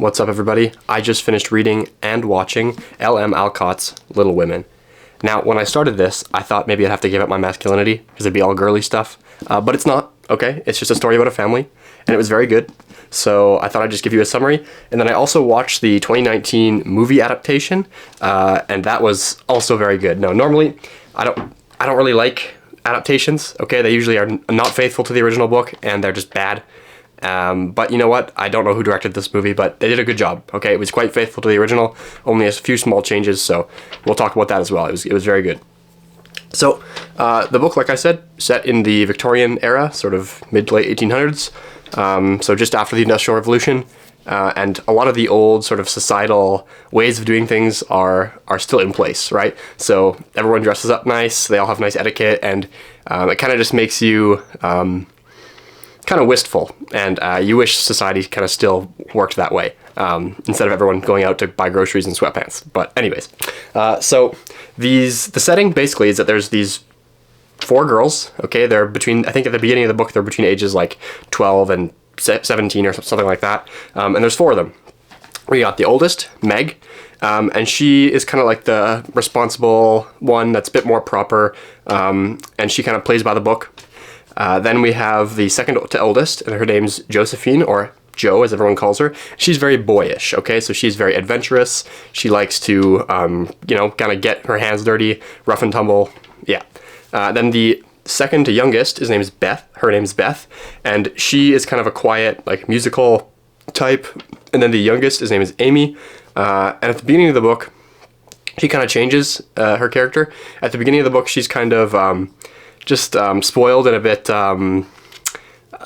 What's up, everybody? I just finished reading and watching L.M. Alcott's Little Women. Now, when I started this, I thought maybe I'd have to give up my masculinity, because it'd be all girly stuff, but it's not, okay? It's just a story about a family, and it was very good, so I thought I'd just give you a summary. And then I also watched the 2019 movie adaptation, and that was also very good. Now, normally, I don't really like adaptations, okay? They usually are not faithful to the original book, and they're just bad. But you know what? I don't know who directed this movie, but they did a good job, okay? It was quite faithful to the original, only a few small changes, so we'll talk about that as well. It was very good. So, the book, like I said, set in the Victorian era, sort of mid to late 1800s, so just after the Industrial Revolution, and a lot of the old sort of societal ways of doing things are still in place, right? So everyone dresses up nice, they all have nice etiquette, and it kind of just makes you kind of wistful, and you wish society kind of still worked that way, instead of everyone going out to buy groceries in sweatpants. But anyways, so the setting basically is that there's these four girls, okay? They're between, I think at the beginning of the book, they're between ages like 12 and 17 or something like that, and there's four of them. We got the oldest, Meg, and she is kind of like the responsible one that's a bit more proper, and she kind of plays by the book. Then we have the second to eldest, and her name's Josephine, or Jo, as everyone calls her. She's very boyish, okay? So she's very adventurous. She likes to, kind of get her hands dirty, rough and tumble, yeah. Then the second to youngest, his name is Beth. Her name's Beth, and she is kind of a quiet, like, musical type. And then the youngest, his name is Amy. And at the beginning of the book, she kind of changes her character. At the beginning of the book, she's kind of just spoiled and a bit,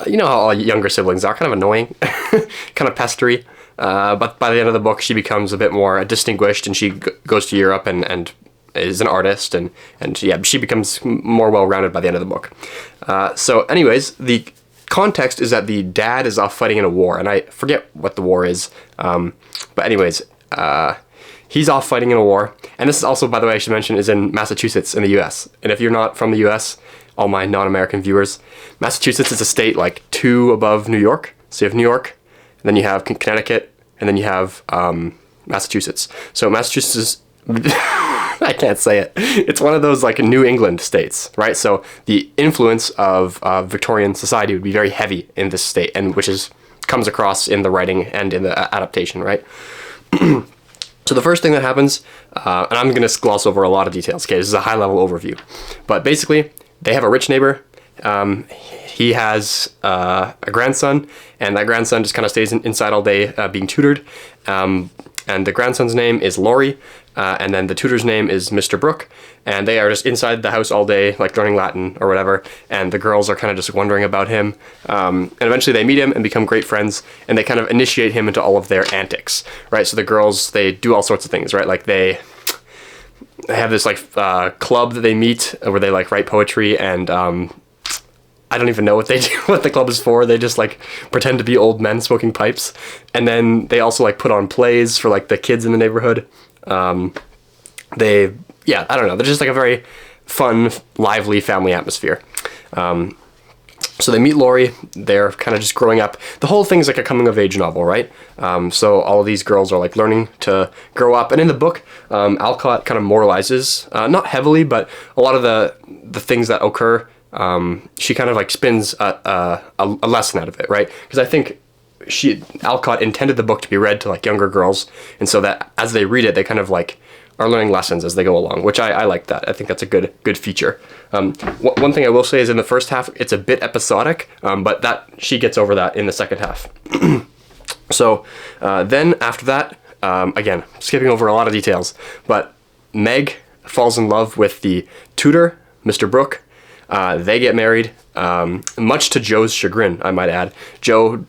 you know how all younger siblings are, kind of annoying, kind of pestery. But by the end of the book, she becomes a bit more distinguished, and she goes to Europe and is an artist, and yeah, she becomes more well-rounded by the end of the book. So anyways, the context is that the dad is off fighting in a war, and I forget what the war is, but anyways, he's off fighting in a war, and this is also, by the way, I should mention, is in Massachusetts in the US. And if you're not from the US, all my non-American viewers, Massachusetts is a state like 2 above New York. So you have New York, and then you have Connecticut, and then you have Massachusetts. So Massachusetts is, I can't say it. It's one of those like New England states, right? So the influence of Victorian society would be very heavy in this state, and which comes across in the writing and in the adaptation, right? So the first thing that happens, and I'm going to gloss over a lot of details, okay, this is a high-level overview, but basically, they have a rich neighbor. He has a grandson, and that grandson just kind of stays inside all day being tutored, and the grandson's name is Laurie, and then the tutor's name is Mr. Brooke, and they are just inside the house all day, like learning Latin or whatever, and the girls are kind of just wondering about him, and eventually they meet him and become great friends, and they kind of initiate him into all of their antics, right? So the girls, they do all sorts of things, right? Like they have this like club that they meet where they like write poetry, and I don't even know what they do, what the club is for. They just like pretend to be old men smoking pipes, and then they also like put on plays for like the kids in the neighborhood. Yeah, I don't know. They're just like a very fun, lively family atmosphere. So they meet Laurie. They're kind of just growing up. The whole thing's like a coming of age novel, right? So all of these girls are like learning to grow up. And in the book, Alcott kind of moralizes, not heavily, but a lot of the things that occur, she kind of like spins a lesson out of it, right? Because I think Alcott intended the book to be read to like younger girls, and so that as they read it, they kind of like are learning lessons as they go along, which I like that. I think that's a good feature. One thing I will say is in the first half, it's a bit episodic, but that she gets over that in the second half. So then after that, again, skipping over a lot of details, but Meg falls in love with the tutor, Mr. Brooke. They get married, much to Jo's chagrin, I might add. Jo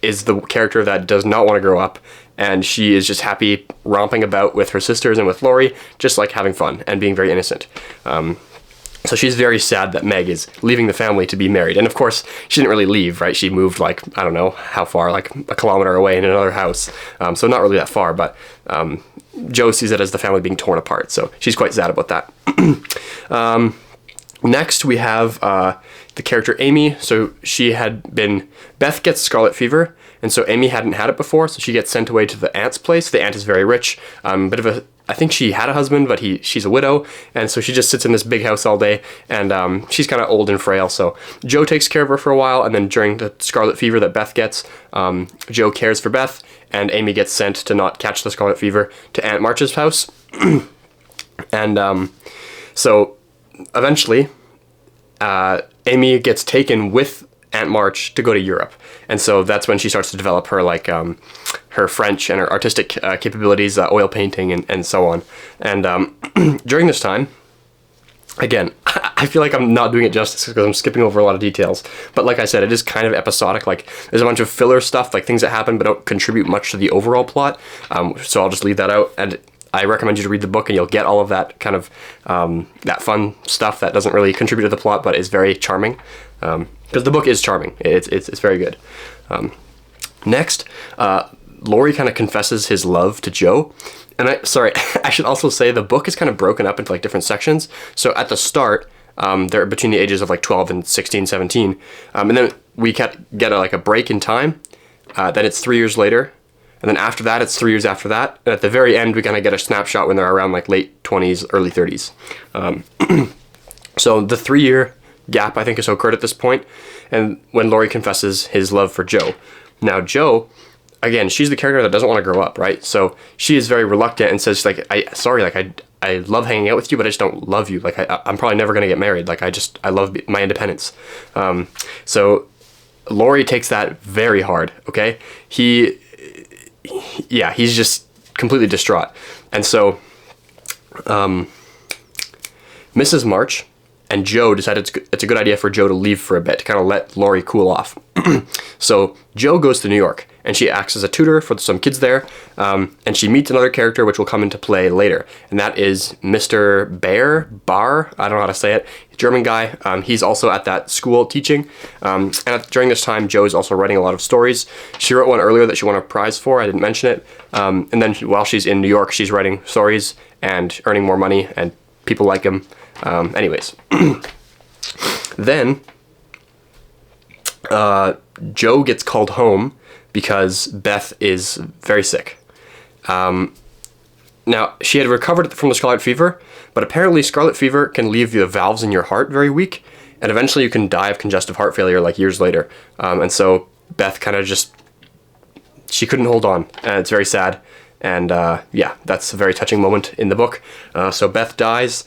is the character that does not want to grow up, and she is just happy romping about with her sisters and with Laurie, just like having fun and being very innocent. So she's very sad that Meg is leaving the family to be married. And of course, she didn't really leave, right? She moved like, I don't know how far, like a kilometer away in another house. So not really that far, but Jo sees it as the family being torn apart. So she's quite sad about that. Next, we have the character Amy. So Beth gets scarlet fever, And so Amy hadn't had it before, so she gets sent away to the aunt's place. The aunt is very rich, I think she had a husband, but she's a widow, and so she just sits in this big house all day, and she's kind of old and frail, so Joe takes care of her for a while, and then during the scarlet fever that Beth gets, Joe cares for Beth, and Amy gets sent to not catch the scarlet fever to Aunt March's house. And so eventually, Amy gets taken with Aunt March to go to Europe, and so that's when she starts to develop her her French and her artistic capabilities, oil painting and so on. And during this time, again, I feel like I'm not doing it justice because I'm skipping over a lot of details, but like I said, it is kind of episodic. Like, there's a bunch of filler stuff, like things that happen but don't contribute much to the overall plot, so I'll just leave that out. And I recommend you to read the book, and you'll get all of that kind of that fun stuff that doesn't really contribute to the plot but is very charming, because the book is charming. It's very good. Next, Laurie kind of confesses his love to Joe. And I should also say the book is kind of broken up into like different sections. So at the start, they're between the ages of like 12 and 16, 17. And then we get a break in time. Then it's 3 years later. And then after that, it's 3 years after that. And at the very end, we kind of get a snapshot when they're around like late 20s, early 30s. So the 3-year gap, I think, has occurred at this point. And when Laurie confesses his love for Joe. Now, Joe, again, she's the character that doesn't want to grow up, right? So she is very reluctant and says, like, I love hanging out with you, but I just don't love you. Like, I'm probably never going to get married. Like, I love my independence. So Laurie takes that very hard, okay? He's just completely distraught. And so Mrs. March and Joe decided it's a good idea for Joe to leave for a bit to kind of let Laurie cool off. So Joe goes to New York, and she acts as a tutor for some kids there, and she meets another character which will come into play later, and that is Mr. Barr, I don't know how to say it, German guy. He's also at that school teaching, and during this time, Joe is also writing a lot of stories. She wrote one earlier that she won a prize for, I didn't mention it, and then while she's in New York, she's writing stories and earning more money, and people like him. Anyways, then Joe gets called home because Beth is very sick. Now, she had recovered from the scarlet fever, but apparently scarlet fever can leave the valves in your heart very weak, and eventually you can die of congestive heart failure like years later. And so Beth kind of she couldn't hold on, and it's very sad. And that's a very touching moment in the book. So Beth dies.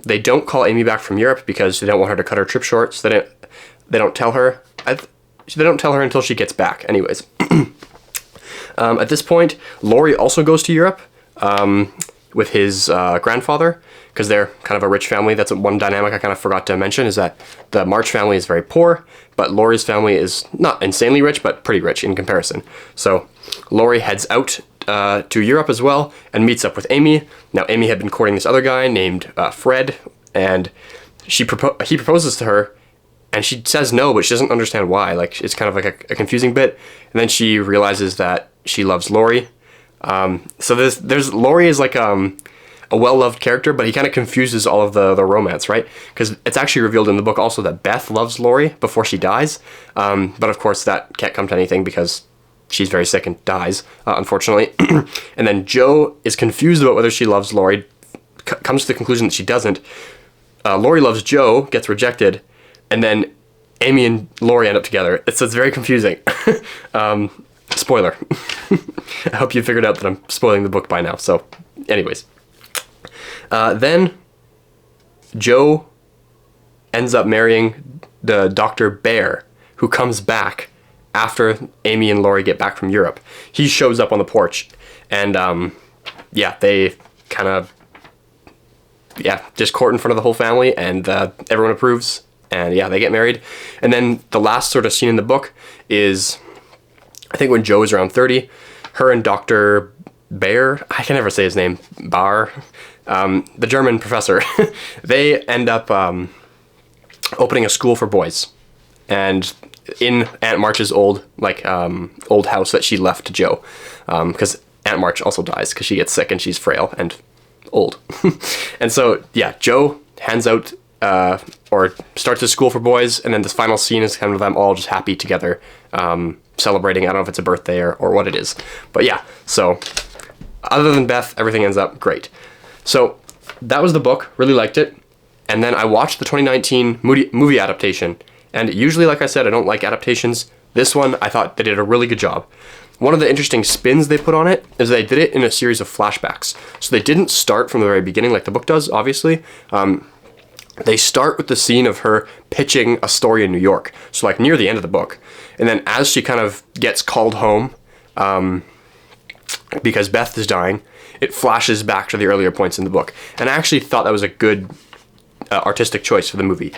They don't call Amy back from Europe because they don't want her to cut her trip short. So they don't tell her. They don't tell her until she gets back. Anyways, at this point, Laurie also goes to Europe with his grandfather because they're kind of a rich family. That's one dynamic I kind of forgot to mention, is that the March family is very poor, but Laurie's family is not insanely rich, but pretty rich in comparison. So Laurie heads out to Europe as well and meets up with Amy. Now, Amy had been courting this other guy named Fred, and he proposes to her, and she says no, but she doesn't understand why. Like, it's kind of like a confusing bit. And then she realizes that she loves Laurie. So there's Laurie is like a well-loved character, but he kind of confuses all of the romance, right? Because it's actually revealed in the book also that Beth loves Laurie before she dies. But of course that can't come to anything because she's very sick and dies, unfortunately. And then Joe is confused about whether she loves Laurie, comes to the conclusion that she doesn't. Laurie loves Joe, gets rejected, and then Amy and Laurie end up together. It's very confusing. Spoiler. I hope you figured out that I'm spoiling the book by now. So, anyways. Then Joe ends up marrying the Dr. Bear, who comes back after Amy and Laurie get back from Europe. He shows up on the porch, and they kind of just court in front of the whole family, and everyone approves, and they get married. And then the last sort of scene in the book is, I think when Joe is around 30, her and Dr. Bear, I can never say his name, Barr, the German professor, they end up opening a school for boys, and in Aunt March's old house that she left to Joe, because Aunt March also dies because she gets sick and she's frail and old. And so Joe hands out or starts a school for boys, and then this final scene is kind of them all just happy together, celebrating. I don't know if it's a birthday or what it is, but yeah. So other than Beth, everything ends up great. So that was the book. Really liked it. And then I watched the 2019 movie adaptation. And usually, like I said, I don't like adaptations. This one, I thought they did a really good job. One of the interesting spins they put on it is they did it in a series of flashbacks. So they didn't start from the very beginning like the book does, obviously. They start with the scene of her pitching a story in New York. So like near the end of the book. And then as she kind of gets called home, because Beth is dying, it flashes back to the earlier points in the book. And I actually thought that was a good artistic choice for the movie.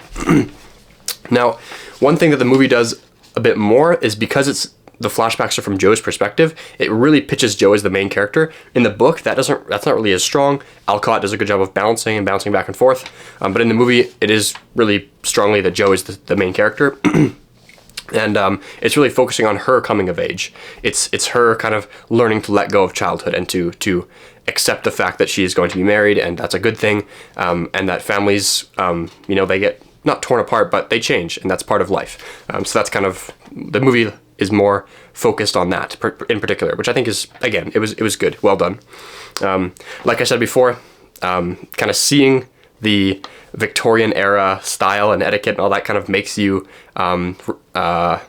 Now, one thing that the movie does a bit more is because the flashbacks are from Joe's perspective, it really pitches Joe as the main character. In the book, that's not really as strong. Alcott does a good job of bouncing back and forth. But in the movie, it is really strongly that Joe is the main character. And it's really focusing on her coming of age. It's her kind of learning to let go of childhood and to accept the fact that she is going to be married, and that's a good thing. And that families, they get not torn apart, but they change, and that's part of life. So that's kind of, the movie is more focused on that in particular, which I think is, again, it was good, well done. Like I said before, kind of seeing the Victorian era style and etiquette and all that kind of makes you kind of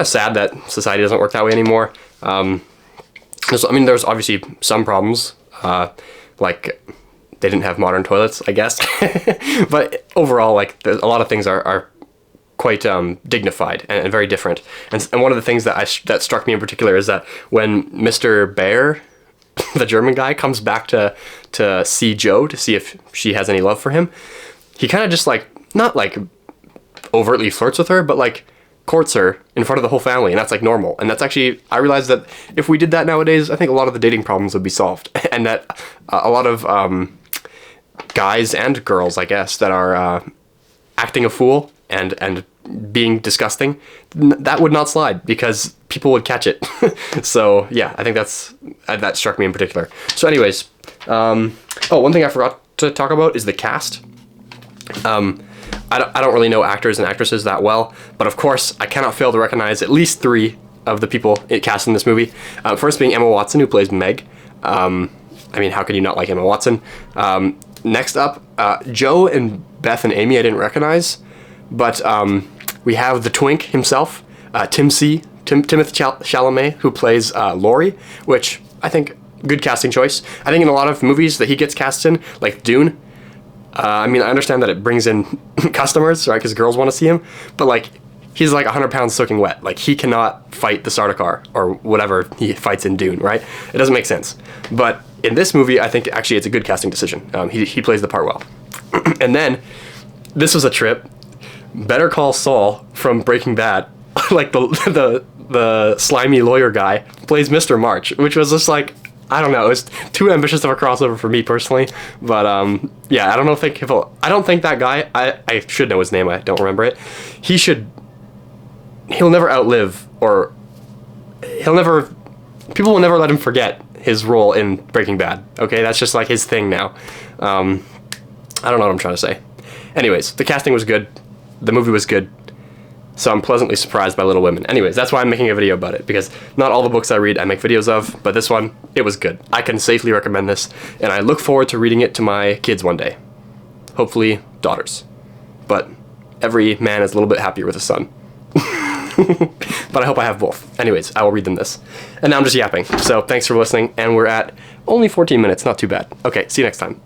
sad that society doesn't work that way anymore. There's obviously some problems, like they didn't have modern toilets, I guess. But overall, like a lot of things are quite dignified and very different. And one of the things that struck me in particular is that when Mr. Bear, the German guy, comes back to see Joe to see if she has any love for him, he kind of just like, not like overtly flirts with her, but like courts her in front of the whole family, and that's like normal. And that's actually, I realized that if we did that nowadays, I think a lot of the dating problems would be solved. And that a lot of guys and girls, I guess, that are acting a fool and being disgusting, that would not slide because people would catch it. So yeah, I think that struck me in particular. So anyways, one thing I forgot to talk about is the cast. I don't really know actors and actresses that well, but of course I cannot fail to recognize at least 3 of the people cast in this movie. First being Emma Watson, who plays Meg. How can you not like Emma Watson? Next up, Joe and Beth and Amy I didn't recognize, but we have the twink himself, Timothée Chalamet, who plays Laurie, which I think good casting choice. I think in a lot of movies that he gets cast in, like Dune, I understand that it brings in customers, right, because girls want to see him, but like he's like 100 pounds soaking wet. Like he cannot fight the Sardaukar or whatever he fights in Dune, right? It doesn't make sense. But in this movie, I think actually it's a good casting decision. He plays the part well. And then this was a trip. Better Call Saul from Breaking Bad, like the slimy lawyer guy, plays Mr. March, which was just like, I don't know, it was too ambitious of a crossover for me personally. But yeah, I don't think that guy, I should know his name, I don't remember it. He'll never outlive, or people will never let him forget his role in Breaking Bad. Okay, that's just like his thing now. I don't know what I'm trying to say. Anyways, the casting was good. The movie was good. So I'm pleasantly surprised by Little Women. Anyways, that's why I'm making a video about it, because not all the books I read I make videos of, but this one, it was good. I can safely recommend this, and I look forward to reading it to my kids one day. Hopefully, daughters. But every man is a little bit happier with a son. But I hope I have both. Anyways, I will read them this. And now I'm just yapping. So thanks for listening, and we're at only 14 minutes, not too bad. Okay, see you next time.